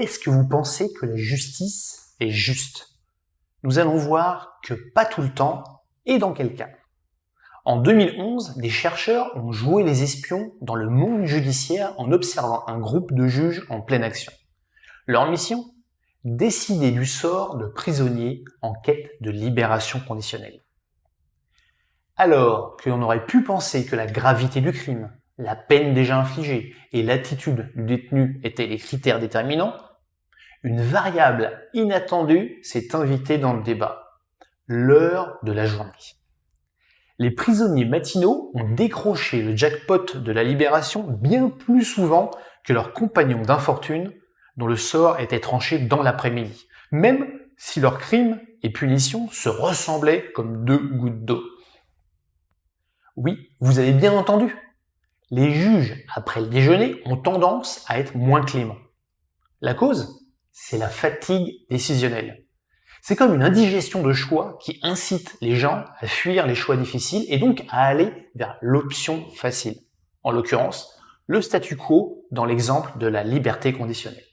Est-ce que vous pensez que la justice est juste? Nous allons voir que pas tout le temps et dans quel cas. En 2011, des chercheurs ont joué les espions dans le monde judiciaire en observant un groupe de juges en pleine action. Leur mission? Décider du sort de prisonniers en quête de libération conditionnelle. Alors que l'on aurait pu penser que la gravité du crime, la peine déjà infligée et l'attitude du détenu étaient les critères déterminants, une variable inattendue s'est invitée dans le débat, l'heure de la journée. Les prisonniers matinaux ont décroché le jackpot de la libération bien plus souvent que leurs compagnons d'infortune dont le sort était tranché dans l'après-midi, même si leurs crimes et punitions se ressemblaient comme deux gouttes d'eau. Oui, vous avez bien entendu. Les juges, après le déjeuner, ont tendance à être moins cléments. La cause? C'est la fatigue décisionnelle. C'est comme une indigestion de choix qui incite les gens à fuir les choix difficiles et donc à aller vers l'option facile. En l'occurrence, le statu quo dans l'exemple de la liberté conditionnelle.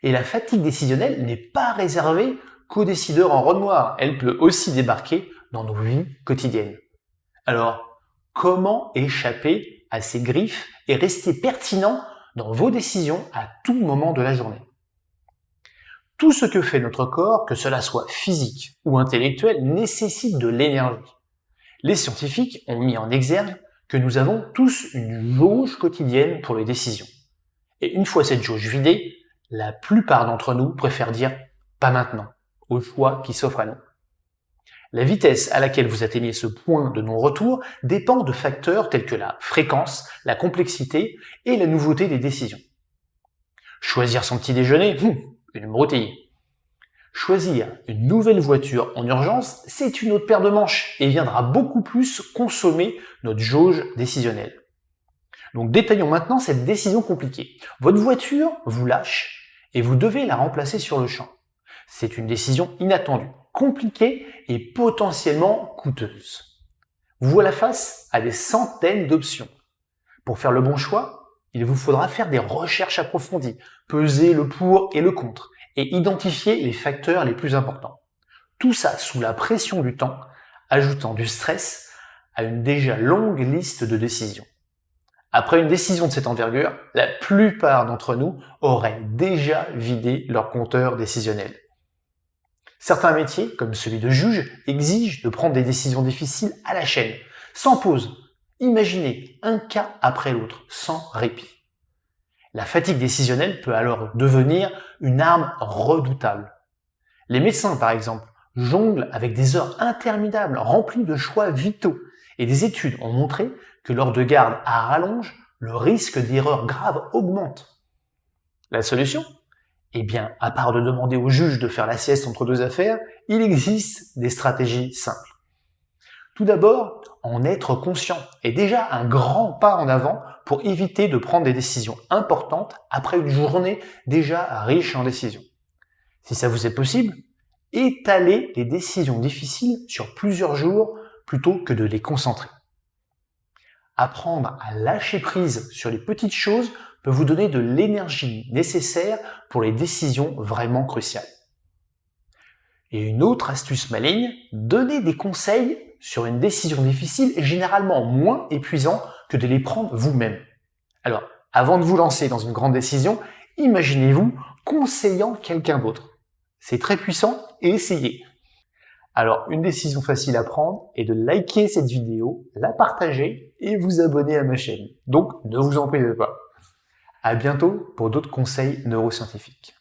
Et la fatigue décisionnelle n'est pas réservée qu'aux décideurs en robe noire. Elle peut aussi débarquer dans nos vies quotidiennes. Alors, comment échapper à ces griffes et rester pertinent dans vos décisions à tout moment de la journée? Tout ce que fait notre corps, que cela soit physique ou intellectuel, nécessite de l'énergie. Les scientifiques ont mis en exergue que nous avons tous une jauge quotidienne pour les décisions. Et une fois cette jauge vidée, la plupart d'entre nous préfèrent dire « pas maintenant » au choix qui s'offre à nous. La vitesse à laquelle vous atteignez ce point de non-retour dépend de facteurs tels que la fréquence, la complexité et la nouveauté des décisions. Choisir son petit déjeuner, une broutille. Choisir une nouvelle voiture en urgence, c'est une autre paire de manches et viendra beaucoup plus consommer notre jauge décisionnelle. Donc détaillons maintenant cette décision compliquée. Votre voiture vous lâche et vous devez la remplacer sur le champ. C'est une décision inattendue, compliquée et potentiellement coûteuse. Vous voilà face à des centaines d'options. Pour faire le bon choix, il vous faudra faire des recherches approfondies, peser le pour et le contre, et identifier les facteurs les plus importants. Tout ça sous la pression du temps, ajoutant du stress à une déjà longue liste de décisions. Après une décision de cette envergure, la plupart d'entre nous auraient déjà vidé leur compteur décisionnel. Certains métiers, comme celui de juge, exigent de prendre des décisions difficiles à la chaîne, sans pause. Imaginez un cas après l'autre, sans répit. La fatigue décisionnelle peut alors devenir une arme redoutable. Les médecins, par exemple, jonglent avec des heures interminables remplies de choix vitaux, et des études ont montré que lors de garde à rallonge, le risque d'erreur grave augmente. La solution? Eh bien, à part de demander au juge de faire la sieste entre deux affaires, il existe des stratégies simples. Tout d'abord, en être conscient est déjà un grand pas en avant pour éviter de prendre des décisions importantes après une journée déjà riche en décisions. Si ça vous est possible, étalez les décisions difficiles sur plusieurs jours plutôt que de les concentrer. Apprendre à lâcher prise sur les petites choses peut vous donner de l'énergie nécessaire pour les décisions vraiment cruciales. Et une autre astuce maligne, donner des conseils sur une décision difficile est généralement moins épuisant que de les prendre vous-même. Alors, avant de vous lancer dans une grande décision, imaginez-vous conseillant quelqu'un d'autre. C'est très puissant et essayez. Alors, une décision facile à prendre est de liker cette vidéo, la partager et vous abonner à ma chaîne. Donc, ne vous en privez pas. À bientôt pour d'autres conseils neuroscientifiques.